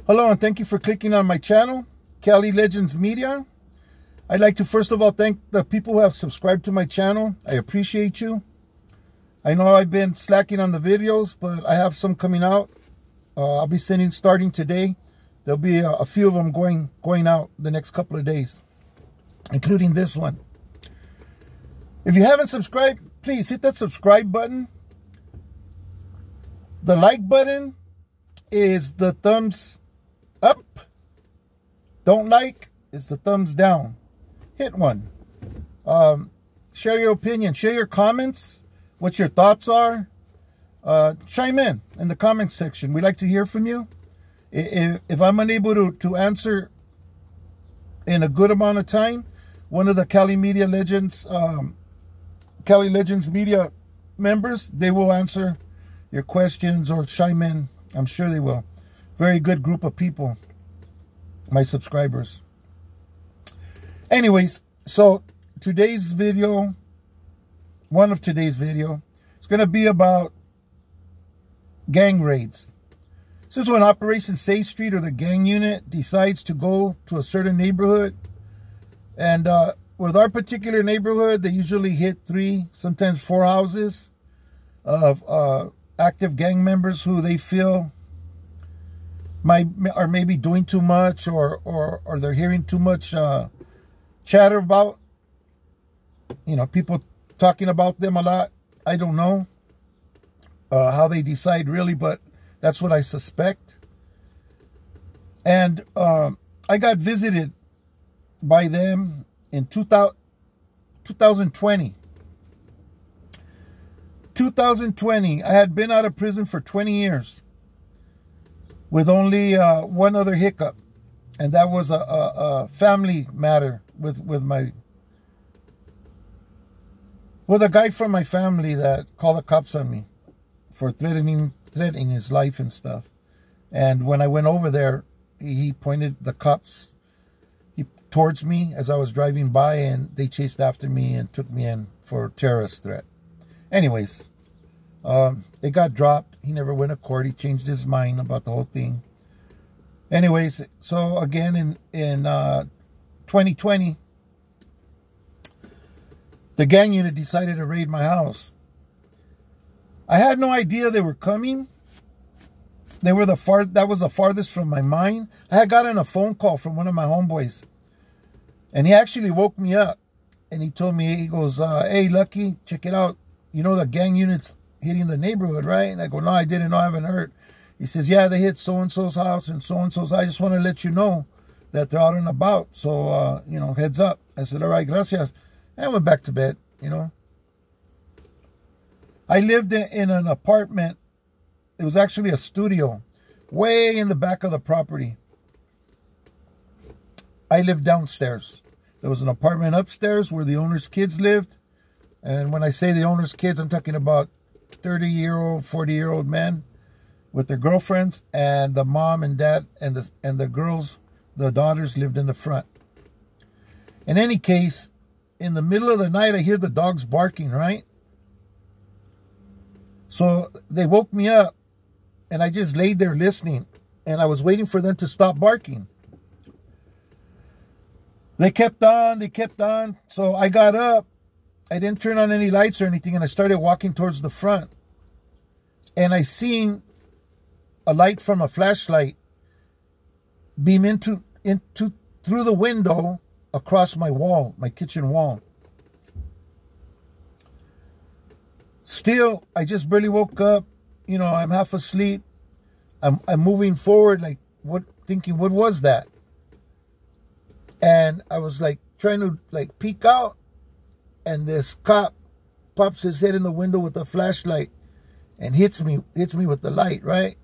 Hello, and thank you for clicking on my channel, Cali Legends Media. I'd like to first of all thank the people who have subscribed to my channel. I appreciate you. I know I've been slacking on the videos, but I have some coming out. I'll be starting today. There'll be a few of them going out the next couple of days, including this one. If you haven't subscribed, please hit that subscribe button. The like button is the thumbs up. Don't like is the thumbs down. Hit one. Share your opinion. Share your comments. What your thoughts are. Chime in the comment section. We'd like to hear from you. If I'm unable to answer in a good amount of time, one of the Cali Legends Media members, they will answer your questions or chime in. I'm sure they will. Very good group of people, my subscribers. Anyways, so today's video, one of today's video, is going to be about gang raids. This is when Operation Safe Street or the gang unit decides to go to a certain neighborhood. And with our particular neighborhood, they usually hit 3, sometimes 4 houses of active gang members who they feel are maybe doing too much or they're hearing too much chatter about. You know, people talking about them a lot. I don't know how they decide really, but that's what I suspect. And I got visited by them in 2020. 2020, I had been out of prison for 20 years with only one other hiccup. And that was a family matter with a guy from my family that called the cops on me for threatening his life and stuff. And when I went over there, he pointed the cops towards me as I was driving by, and they chased after me and took me in for a terrorist threat. Anyways, it got dropped. He never went to court. He changed his mind about the whole thing. Anyways, so again in 2020, the gang unit decided to raid my house. I had no idea they were coming. That was the farthest from my mind. I had gotten a phone call from one of my homeboys, and he actually woke me up, and he told me, he goes, "Hey, Lucky, check it out. You know the gang unit's hitting the neighborhood, right?" And I go, "No, I didn't know. I haven't heard." He says, "Yeah, they hit so-and-so's house and so-and-so's. I just want to let you know that they're out and about. So, you know, heads up." I said, "All right, gracias." And I went back to bed, you know. I lived in an apartment. It was actually a studio way in the back of the property. I lived downstairs. There was an apartment upstairs where the owner's kids lived. And when I say the owner's kids, I'm talking about 30-year-old, 40-year-old men with their girlfriends, and the mom and dad and the girls, the daughters, lived in the front. In any case, in the middle of the night, I hear the dogs barking, right? So they woke me up, and I just laid there listening, and I was waiting for them to stop barking. They kept on. So I got up. I didn't turn on any lights or anything, and I started walking towards the front. And I seen a light from a flashlight beam into through the window across my wall, my kitchen wall. Still, I just barely woke up. You know, I'm half asleep. I'm moving forward, like thinking, what was that? And I was like trying to like peek out, and this cop pops his head in the window with a flashlight and hits me with the light, right?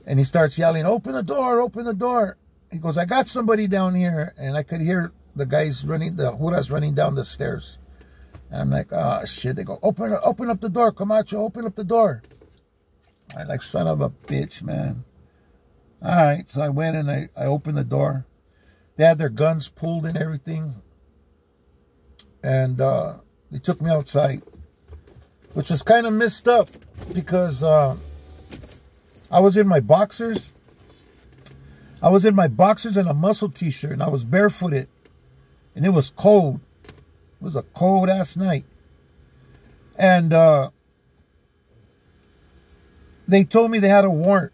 And he starts yelling, "Open the door, open the door." He goes, "I got somebody down here." And I could hear the guys running, the Juras running down the stairs. And I'm like, "Oh shit." They go, open up the door, Camacho, open up the door." I'm like, son of a bitch, man. All right, so I went and I opened the door. They had their guns pulled and everything. And they took me outside, which was kind of messed up because I was in my boxers. I was in my boxers and a muscle t-shirt, and I was barefooted, and it was cold. It was a cold-ass night. And they told me they had a warrant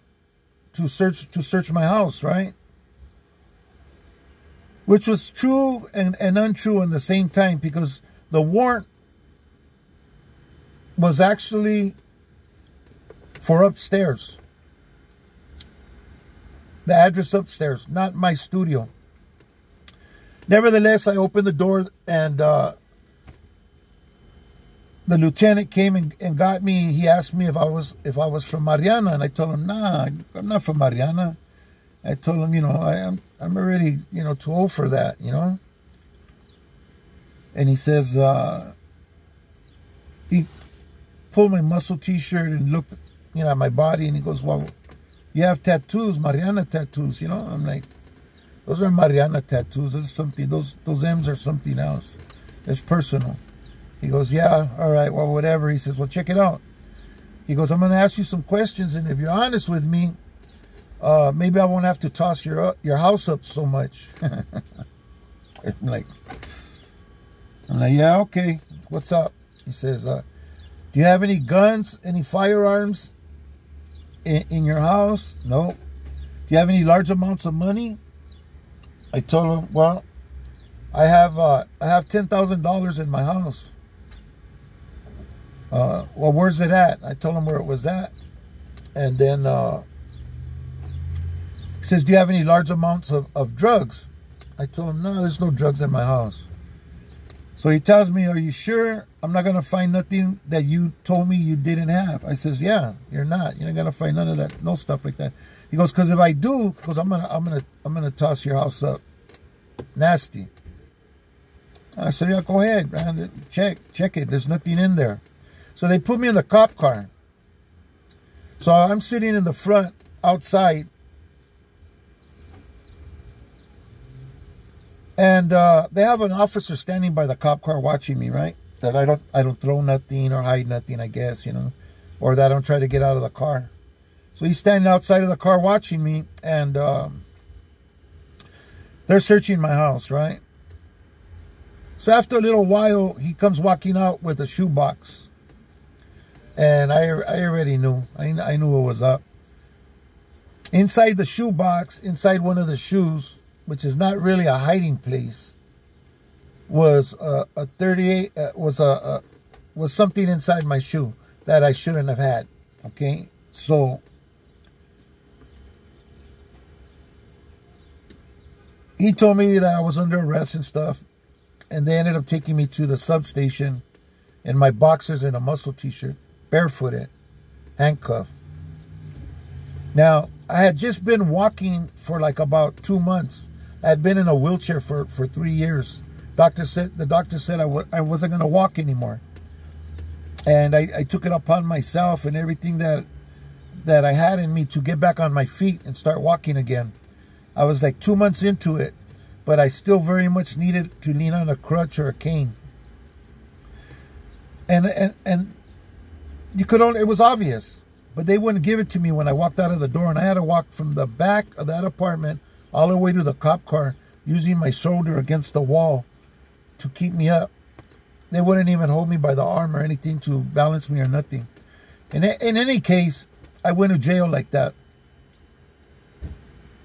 to search my house, right? Which was true and untrue in the same time, because the warrant was actually for upstairs. The address upstairs, not my studio. Nevertheless, I opened the door, and the lieutenant came and got me. He asked me if I was from Mariana, and I told him, nah, I'm not from Mariana. I told him, I'm already, too old for that, And he says, he pulled my muscle t-shirt and looked, at my body, and he goes, well, you have tattoos, Mariana tattoos, I'm like, those are Mariana tattoos. Those are something. Those M's are something else. It's personal. He goes, yeah, all right, well, whatever. He says, well, check it out. He goes, I'm going to ask you some questions, and if you're honest with me, maybe I won't have to toss your house up so much. I'm like, yeah, okay. What's up? He says, do you have any guns, any firearms in your house? No. Do you have any large amounts of money? I told him, well, I have $10,000 in my house. Well, where's it at? I told him where it was at. And then he says, do you have any large amounts of drugs? I told him, no, there's no drugs in my house. So he tells me, are you sure I'm not going to find nothing that you told me you didn't have? I says, yeah, you're not. You're not going to find none of that, no stuff like that. He goes, because if I do, because I'm gonna toss your house up. Nasty. I said, yeah, go ahead, man. Check it. There's nothing in there. So they put me in the cop car. So I'm sitting in the front outside. And they have an officer standing by the cop car watching me, right? That I don't throw nothing or hide nothing, I guess, or that I don't try to get out of the car. So he's standing outside of the car watching me, and they're searching my house, right? So after a little while, he comes walking out with a shoebox. And I already knew. I knew what was up. Inside the shoebox, inside one of the shoes, which is not really a hiding place, was a 38, was something inside my shoe that I shouldn't have had. Okay? So he told me that I was under arrest and stuff, and they ended up taking me to the substation in my boxers and a muscle t-shirt, barefooted, handcuffed. Now, I had just been walking for like about 2 months. I had been in a wheelchair for 3 years. The doctor said I wasn't going to walk anymore. And I took it upon myself and everything that I had in me to get back on my feet and start walking again. I was like 2 months into it, but I still very much needed to lean on a crutch or a cane. And you could only, it was obvious, but they wouldn't give it to me when I walked out of the door, and I had to walk from the back of that apartment all the way to the cop car using my shoulder against the wall to keep me up. They wouldn't even hold me by the arm or anything to balance me or nothing. In any case, I went to jail like that.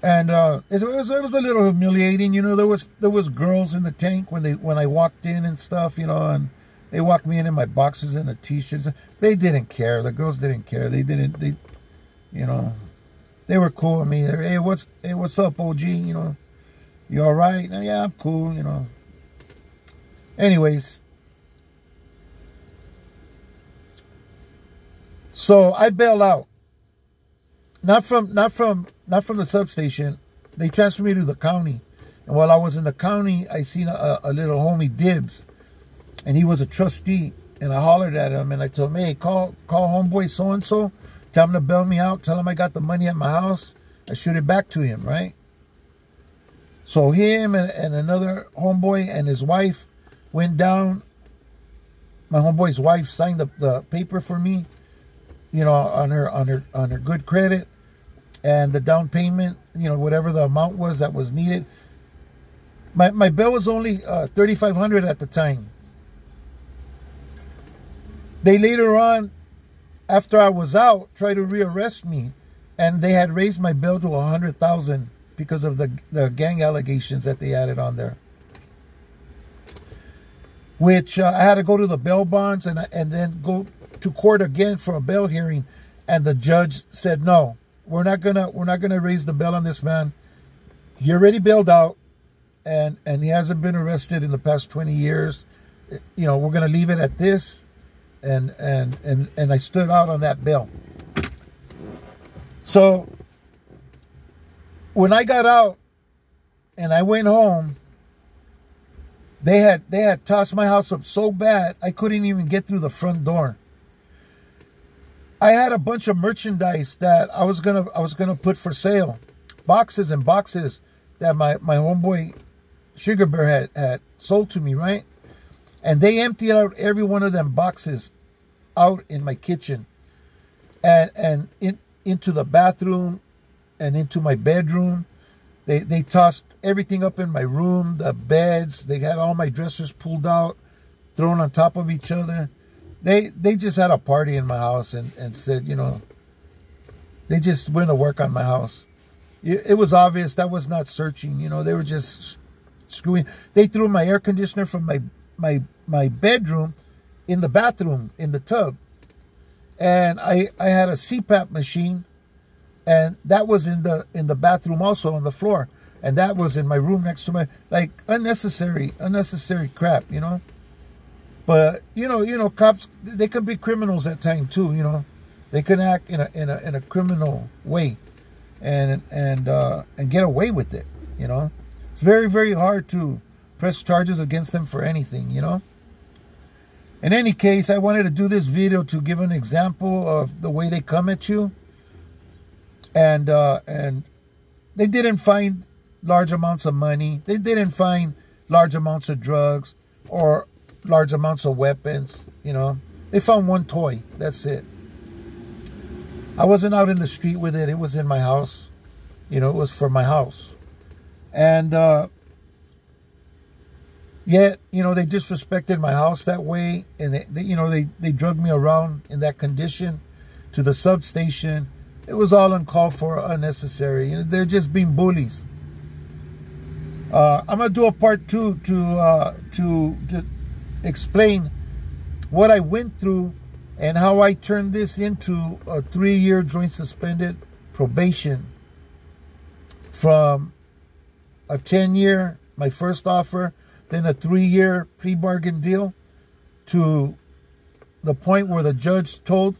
And it was a little humiliating, there was girls in the tank when I walked in and stuff, and they walked me in my boxers and a t-shirts. They didn't care. The girls didn't care. They were cool with me. Hey, what's up, OG? You all right? Yeah, I'm cool. Anyways, so I bailed out. Not from the substation. They transferred me to the county. And while I was in the county, I seen a little homie, Dibs. And he was a trustee. And I hollered at him and I told him, hey, call homeboy so-and-so. Tell him to bail me out. Tell him I got the money at my house. I shoot it back to him, right? So him and another homeboy and his wife went down. My homeboy's wife signed the paper for me, on her good credit. and the down payment, you know, whatever the amount was that was needed. My bill was only $3,500 at the time. They later on, after I was out, tried to rearrest me, and they had raised my bill to $100,000 because of the gang allegations that they added on there. Which I had to go to the bail bonds and then go to court again for a bail hearing, and the judge said, no, we're not gonna raise the bail on this man. He already bailed out, and he hasn't been arrested in the past 20 years. You know, we're gonna leave it at this. And I stood out on that bail. So when I got out and I went home, they had tossed my house up so bad I couldn't even get through the front door. I had a bunch of merchandise that I was gonna put for sale, boxes and boxes that my homeboy Sugar Bear had sold to me, right? And they emptied out every one of them boxes out in my kitchen and into the bathroom and into my bedroom. They tossed everything up in my room, the beds. They had all my dressers pulled out, thrown on top of each other. They just had a party in my house and said, you know, they just went to work on my house. It was obvious that was not searching. You know, they were just screwing. They threw my air conditioner from my bedroom in the bathroom, in the tub. And I had a CPAP machine, and that was in the bathroom also, on the floor. And that was in my room next to my, like, unnecessary crap, you know. But you know, cops, they can be criminals at times too, you know. They can act in a criminal way and get away with it, you know. It's very, very hard to press charges against them for anything, you know. In any case, I wanted to do this video to give an example of the way they come at you. And they didn't find large amounts of money. They didn't find large amounts of drugs or large amounts of weapons, you know. They found one toy. That's it. I wasn't out in the street with it. It was in my house. You know, it was for my house. And yet, you know, they disrespected my house that way. And they drug me around in that condition to the substation. It was all uncalled for, unnecessary. You know, they're just being bullies. I'm gonna do a part 2 to explain what I went through and how I turned this into a 3-year joint suspended probation from a 10-year, my first offer, then a 3-year pre-bargain deal, to the point where the judge told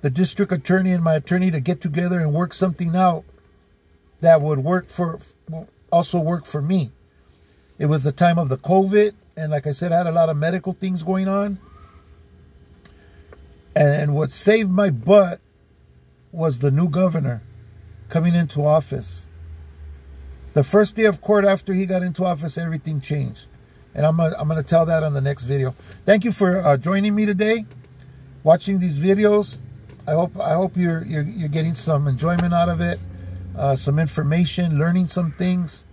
the district attorney and my attorney to get together and work something out that would also work for me. It was the time of the COVID, and like I said, I had a lot of medical things going on. And what saved my butt was the new governor coming into office. The first day of court after he got into office, everything changed. And I'm gonna tell that on the next video. Thank you for joining me today, watching these videos. I hope you're getting some enjoyment out of it, some information, learning some things.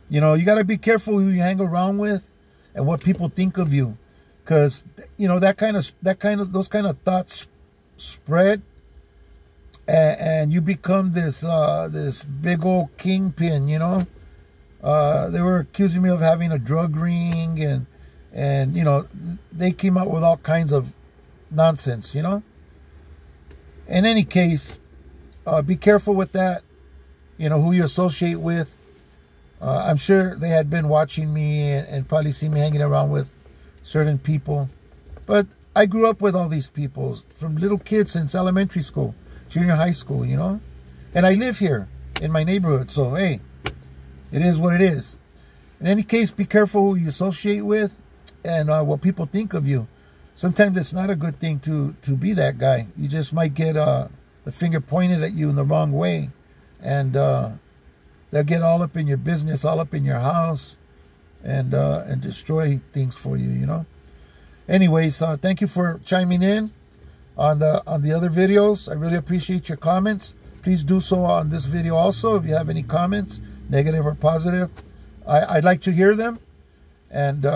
You know, you got to be careful who you hang around with and what people think of you, because you know those kind of thoughts spread, and you become this big old kingpin. You know, they were accusing me of having a drug ring, and you know, they came out with all kinds of nonsense. You know. In any case, be careful with that. You know, who you associate with. I'm sure they had been watching me and probably see me hanging around with certain people. But I grew up with all these people from little kids since elementary school, junior high school, you know. And I live here in my neighborhood. So, hey, it is what it is. In any case, be careful who you associate with and what people think of you. Sometimes it's not a good thing to be that guy. You just might get the finger pointed at you in the wrong way. And they'll get all up in your business, all up in your house, and destroy things for you, you know. Anyways, thank you for chiming in on the other videos. I really appreciate your comments. Please please do so on this video also. If you have any comments, negative or positive, I'd like to hear them. And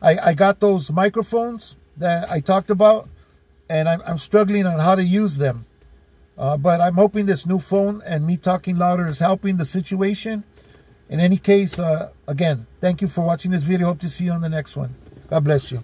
I got those microphones that I talked about, and I'm struggling on how to use them. But I'm hoping this new phone and me talking louder is helping the situation. In any case, again, thank you for watching this video. Hope to see you on the next one. God bless you.